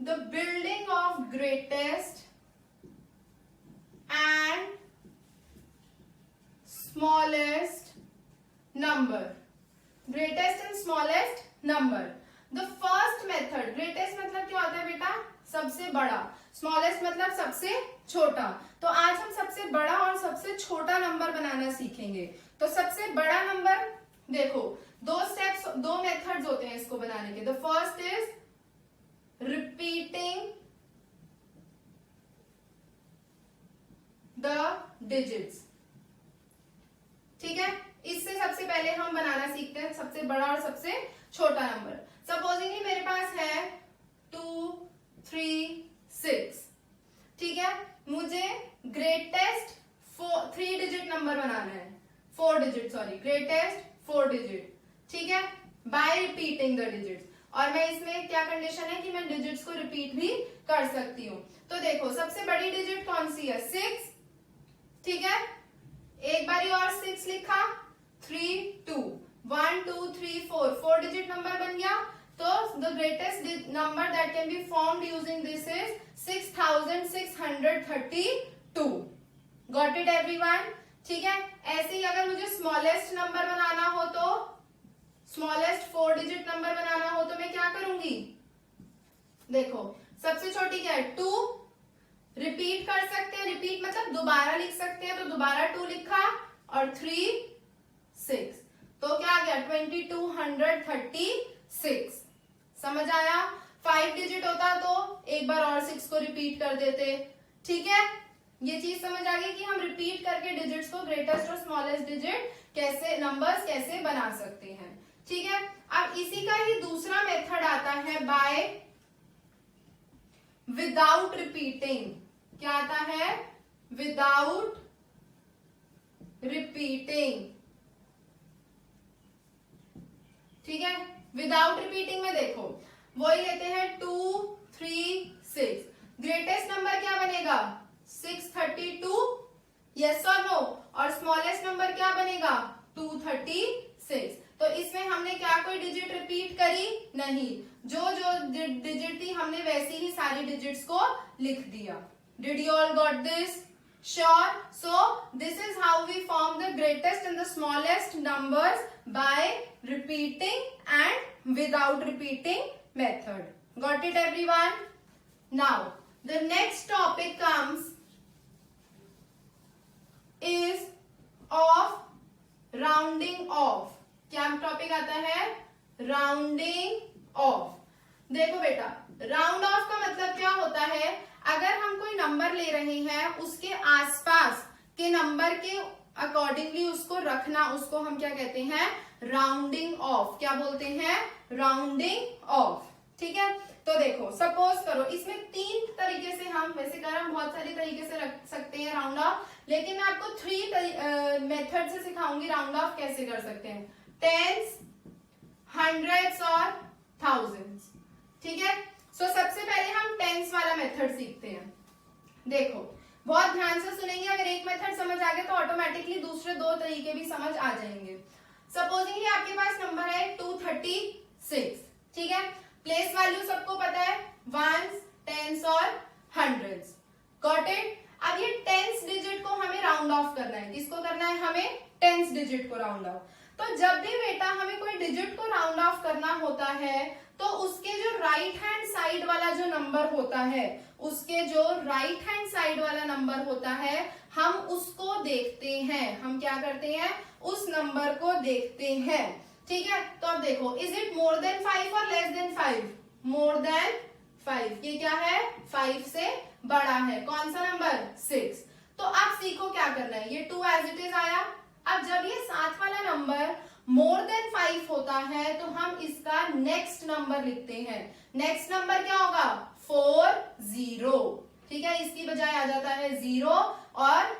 The building of greatest and smallest number, greatest and smallest number. The first method, greatest मतलब क्या होता है बेटा, सबसे बड़ा, स्मॉलेस्ट मतलब सबसे छोटा। तो आज हम सबसे बड़ा और सबसे छोटा नंबर बनाना सीखेंगे। तो सबसे बड़ा नंबर देखो, दो स्टेप्स, दो मेथड्स होते हैं इसको बनाने के। The first is repeating the digits, ठीक है। इससे सबसे पहले हम बनाना सीखते हैं सबसे बड़ा और सबसे छोटा नंबर। सपोजिंगली मेरे पास है 2, 3, 6, ठीक है। मुझे ग्रेटेस्ट 3 डिजिट नंबर बनाना है, 4 डिजिट, सॉरी, ग्रेटेस्ट 4 डिजिट, ठीक है, बाय रिपीटिंग द डिजिट्स। और मैं इसमें क्या कंडीशन है कि मैं डिजिट्स को रिपीट भी कर सकती हूँ। तो देखो सबसे बड़ी डिजिट कौन सी है, 6, ठीक है। एक बारी और 6 लिखा, 3, 2, 1, 2, 3, 4 डिजिट नंबर बन गया। तो the greatest number that can be formed using this is 6632। Got it everyone, ठीक है। ऐसे ही अगर मुझे स्मॉलेस्ट नंबर बनाना हो, तो स्मॉलेस्ट 4 डिजिट नंबर बनाना हो, तो मैं क्या करूंगी, देखो सबसे छोटी क्या है, 2, रिपीट कर सकते हैं, रिपीट मतलब दोबारा लिख सकते हैं, तो दोबारा 2 लिखा, और 3, 6, तो क्या आ गया 2236। समझ आया। 5 डिजिट होता तो एक बार और 6 को रिपीट कर देते, ठीक है। ये चीज समझ आ गई कि हम रिपीट करके डिजिट्स को, ग्रेटेस्ट और स्मॉलेस्ट डिजिट कैसे, नंबर्स कैसे बना सकते हैं, ठीक है। अब इसी का ही दूसरा मेथड आता है बाय विदाउट रिपीटिंग। क्या आता है, विदाउट रिपीटिंग, ठीक है। विदाउट रिपीटिंग में देखो वही लेते हैं 2, 3, 6, ग्रेटेस्ट नंबर क्या बनेगा 632, यस और नो, और स्मॉलेस्ट नंबर क्या बनेगा 236। तो इसमें हमने क्या कोई डिजिट रिपीट करी नहीं, जो जो डिजिट थी हमने वैसी ही सारी डिजिट्स को लिख दिया। Did you all got this? Sure. So this is how we form the greatest and the smallest numbers by repeating and without repeating method. Got it everyone? Now the next topic comes is of rounding off. क्या topic आता है, rounding off. देखो बेटा, round of का मतलब क्या होता है, अगर हम कोई नंबर ले रहे हैं उसके आसपास के नंबर के अकॉर्डिंगली उसको रखना, उसको हम क्या कहते हैं, राउंडिंग ऑफ। क्या बोलते हैं, राउंडिंग ऑफ, ठीक है। तो देखो सपोज करो, इसमें 3 तरीके से हम, वैसे कर हम बहुत सारी तरीके से रख सकते हैं राउंड ऑफ, लेकिन मैं आपको 3 मेथड से सिखाऊंगी राउंड ऑफ कैसे कर सकते हैं, टेंस, हंड्रेड्स और थाउजेंड्स, ठीक है। सो सबसे पहले हम टेंस वाला मेथड सीखते हैं। देखो बहुत ध्यान से सुनेंगे, अगर एक मेथड समझ आ गया तो ऑटोमेटिकली दूसरे 2 तरीके भी समझ आ जाएंगे। सपोजिंगली आपके पास नंबर है 236, ठीक है। प्लेस वैल्यू सबको पता है, वंस, टेंस और हंड्रेड्स। Got it. अब ये टेंस डिजिट को हमें राउंड ऑफ करना है, किसको करना है, हमें टेंस डिजिट को राउंड ऑफ। तो जब भी बेटा हमें कोई डिजिट को राउंड ऑफ करना होता है, तो उसके जो राइट हैंड साइड वाला जो नंबर होता है, उसके जो राइट हैंड साइड वाला नंबर होता है, हम उसको देखते हैं। हम क्या करते हैं, उस नंबर को देखते हैं, ठीक है। तो अब देखो, इज इट मोर देन 5 और लेस देन 5? मोर देन 5, ये क्या है, 5 से बड़ा है। कौन सा नंबर, 6। तो अब सीखो क्या करना है, ये 2 एज इट इज आया। अब जब ये 7 वाला नंबर मोर देन 5 होता है, तो हम इसका नेक्स्ट नंबर लिखते हैं। नेक्स्ट नंबर क्या होगा, 40, ठीक है। इसकी बजाय आ जाता है 0, और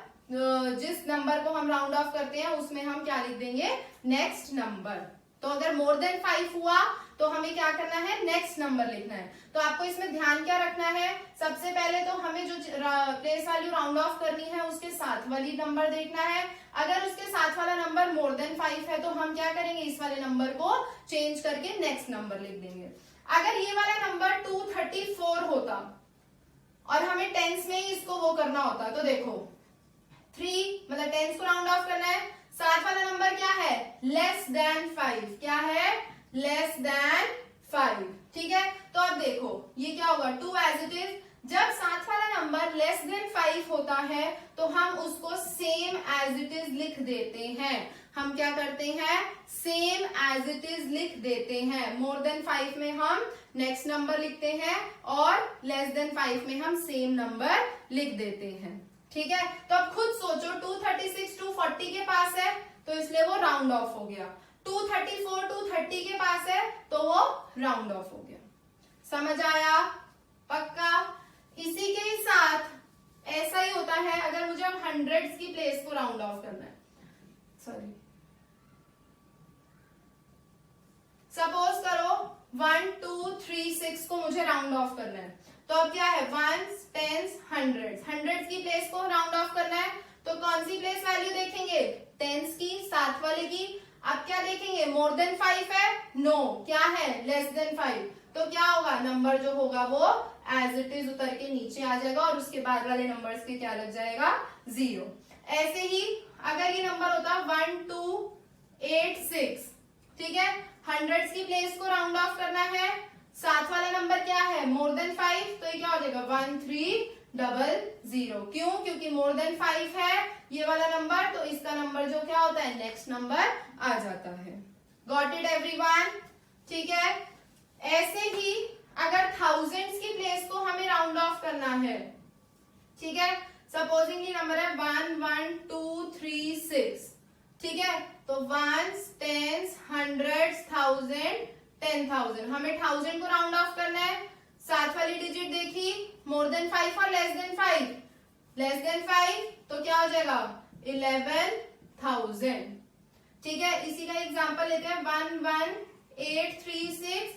जिस नंबर को हम राउंड ऑफ करते हैं उसमें हम क्या लिख देंगे, नेक्स्ट नंबर। तो अगर मोर देन 5 हुआ तो हमें क्या करना है, नेक्स्ट नंबर लिखना है। तो आपको इसमें ध्यान क्या रखना है, सबसे पहले तो हमें जो प्लेस वैल्यू राउंड ऑफ करनी है उसके साथ वाली नंबर देखना है। अगर उसके साथ वाला नंबर मोर देन 5 है तो हम क्या करेंगे, इस वाले नंबर को चेंज करके नेक्स्ट नंबर लिख देंगे। अगर ये वाला नंबर 234 होता होता और हमें टेंस में ही इसको वो करना होता, तो देखो 3 मतलब टेंस को राउंड ऑफ करना है, साथ वाला नंबर क्या है, लेस देन 5, क्या है, लेस देन 5, ठीक है। तो अब देखो ये क्या होगा, 2 एज इट इज। जब साथ वाला नंबर लेस देन 5 होता है तो हम उसको सेम एज इट इज लिख देते हैं। हम क्या करते हैं, सेम एज इट इज लिख देते हैं। मोर देन 5 में हम नेक्स्ट नंबर लिखते हैं और लेस देन 5 में हम सेम नंबर लिख देते हैं, ठीक है। तो अब खुद सोचो 236 240 के पास है तो इसलिए वो राउंड ऑफ हो गया, 234 230 के पास है तो वो राउंड ऑफ हो गया। समझ आया, पक्का। इसी के साथ ऐसा ही होता है अगर मुझे अब हंड्रेड्स की प्लेस को राउंड ऑफ करना है, सॉरी सपोज करो 1 2 3 6 को मुझे राउंड ऑफ करना है, तो अब क्या है, वंस टेंस हंड्रेड्स, हंड्रेड्स की प्लेस को राउंड ऑफ करना है तो कौन सी प्लेस वैल्यू देखेंगे, टेंस की, साथ वाले की। अब क्या देखेंगे, मोर देन 5 है, नो, क्या है, लेस देन 5, तो क्या होगा, नंबर जो होगा वो एज इट इज उतर के नीचे आ जाएगा और उसके बाद वाले नंबर्स के क्या लग जाएगा, 0। ऐसे ही अगर ये नंबर होता 1 2 8 6, ठीक है, हंड्रेड्स की प्लेस को राउंड ऑफ करना है, साथ वाला नंबर क्या है, मोर देन 5, तो ये क्या हो जाएगा 1 3 0 0। क्यों, क्योंकि मोर देन 5 है ये वाला नंबर, तो इसका नंबर जो क्या होता है, नेक्स्ट नंबर आ जाता है। गॉट इट एवरीवन, ठीक है। ऐसे ही अगर थाउजेंड्स की प्लेस को हमें राउंड ऑफ करना है, ठीक है, सपोजिंगली नंबर है 1 1 2 3 6, ठीक है, तो वंस टेंस हंड्रेड्स थाउजेंड 10,000, हमें 1000 को राउंड ऑफ करना है, साथ वाली डिजिट देखी, मोर देन 5 और लेस देन 5, लेस देन 5 तो क्या हो जाएगा 11,000, ठीक है। इसी का एग्जांपल लेते हैं 1 1 8 3 6,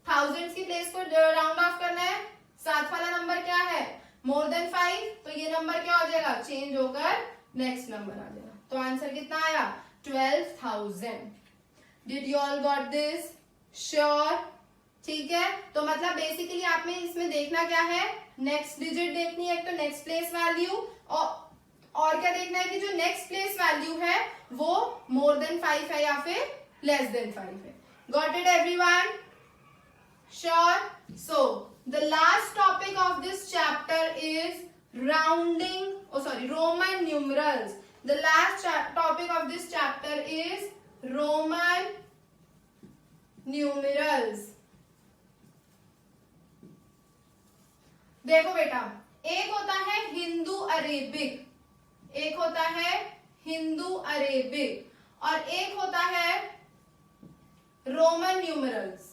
थाउजेंड्स की प्लेस को राउंड ऑफ करना है, साथ वाला नंबर क्या है, मोर देन 5, तो ये नंबर क्या हो जाएगा, चेंज होकर नेक्स्ट नंबर आ जाएगा। तो आंसर कितना आया, 12,000। Did you all got this, sure, ठीक है। तो मतलब बेसिकली आपने इसमें देखना क्या है, नेक्स्ट डिजिट देखनी है, एक तो नेक्स्ट प्लेस वैल्यू और क्या देखना है कि जो नेक्स्ट प्लेस वैल्यू है वो मोर देन 5 है या फिर लेस देन 5 है। Got it everyone, sure. So the last topic of this chapter is rounding, Roman numerals. The last topic of this chapter is Roman numerals. देखो बेटा, एक होता है हिंदू अरेबिक, एक होता है हिंदू अरेबिक और एक होता है रोमन न्यूमरल्स,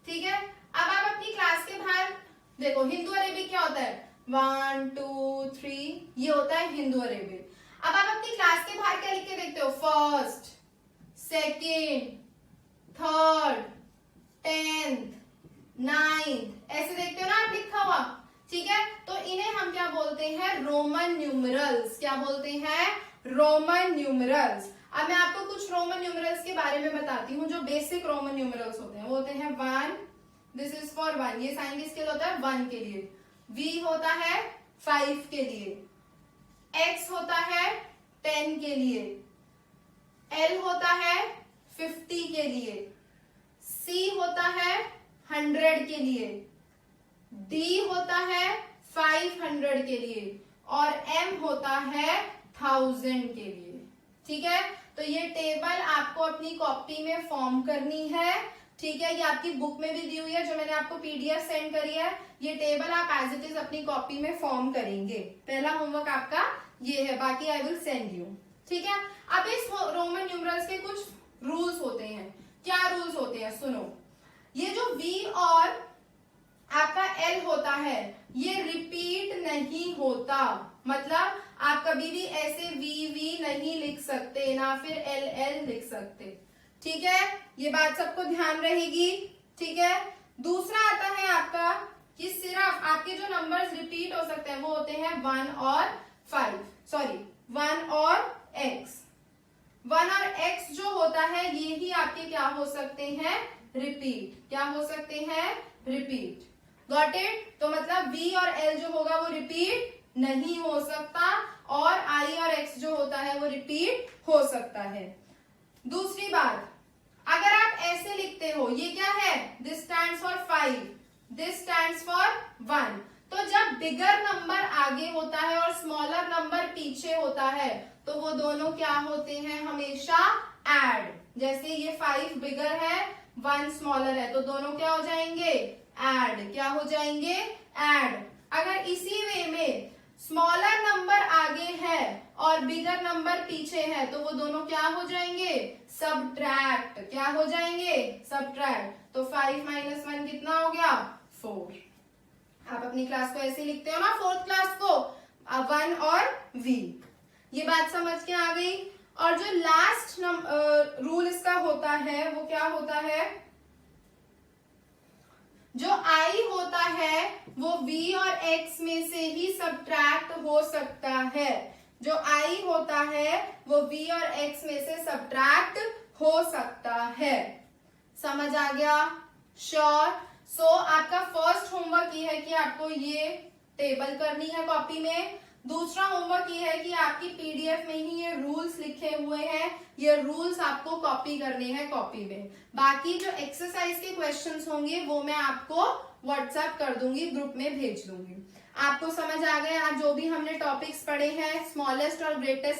ठीक है। अब आप अपनी क्लास के बाहर देखो, हिंदू अरेबिक क्या होता है, 1 2 3, ये होता है हिंदू अरेबिक। अब आप अपनी क्लास के बाहर क्या लिख के देखते हो, first, second, third, 10th, 9th, ऐसे देखते हो ना आप लिखा हुआ, ठीक है। तो इन्हें हम क्या बोलते हैं, रोमन न्यूमरल्स। क्या बोलते हैं, रोमन न्यूमरल्स। अब मैं आपको कुछ रोमन न्यूमरल्स के बारे में बताती हूँ, जो बेसिक रोमन न्यूमरल्स होते हैं। वो होते हैं 1, दिस इज फॉर 1, ये साइन किसके लिए होता है, 1 के लिए। V होता है 5 के लिए, X होता है 10 के लिए, L होता है 50 के लिए, C होता है 100 के लिए, D होता है 500 के लिए और M होता है 1000 के लिए, ठीक है। तो ये टेबल आपको अपनी कॉपी में फॉर्म करनी है, ठीक है। ये आपकी बुक में भी दी हुई है, जो मैंने आपको PDF सेंड करी है। ये टेबल आप एज इट इज अपनी कॉपी में फॉर्म करेंगे। पहला होमवर्क आपका ये है, बाकी आई विल सेंड यू, ठीक है। अब इस रोमन न्यूमरल्स के कुछ रूल्स होते हैं। क्या रूल्स होते हैं, सुनो। ये जो V और आपका L होता है ये रिपीट नहीं होता, मतलब आप कभी भी ऐसे V नहीं लिख सकते, ना फिर LL लिख सकते, ठीक है। ये बात सबको ध्यान रहेगी, ठीक है। दूसरा आता है आपका कि सिर्फ आपके जो नंबर्स रिपीट हो सकते हैं वो होते हैं 1 और 1 और X। 1 और X जो होता है ये ही आपके क्या हो सकते हैं, रिपीट। क्या हो सकते हैं, रिपीट। Got it? तो मतलब v और l जो होगा वो रिपीट नहीं हो सकता और i और x जो होता है वो रिपीट हो सकता है। दूसरी बात, अगर आप ऐसे लिखते हो, ये क्या है? This stands for 5, this stands for 1, तो जब बिगर नंबर आगे होता है और स्मॉलर नंबर पीछे होता है तो वो दोनों क्या होते हैं? हमेशा ऐड। जैसे ये 5 बिगर है, 1 स्मॉलर है, तो दोनों क्या हो जाएंगे? ऐड। क्या हो जाएंगे? ऐड। अगर इसी वे में स्मॉलर नंबर आगे है और बिगर नंबर पीछे है तो वो दोनों क्या हो जाएंगे? सबट्रैक्ट। क्या हो जाएंगे? सबट्रैक्ट। तो 5 माइनस 1 कितना हो गया? 4। आप अपनी क्लास को ऐसे लिखते हो ना, फोर्थ क्लास को, 1 और v। ये बात समझ के आ गई। और जो लास्ट रूल इसका होता है वो क्या होता है? जो i होता है वो v और x में से ही सबट्रैक्ट हो सकता है। जो i होता है वो v और x में से सबट्रैक्ट हो सकता है। समझ आ गया? श्योर? सो आपका फर्स्ट होमवर्क ये है कि आपको ये टेबल करनी है कॉपी में। दूसरा होमवर्क ये है कि आपकी पीडीएफ में ही ये रूल्स लिखे हुए हैं, ये रूल्स आपको कॉपी करने हैं कॉपी में। बाकी जो एक्सरसाइज के क्वेश्चंस होंगे वो मैं आपको व्हाट्सएप कर दूंगी, ग्रुप में भेज दूंगी। आपको समझ आ गया? आज जो भी हमने टॉपिक्स पढ़े हैं, स्मॉलेस्ट और ग्रेटेस्ट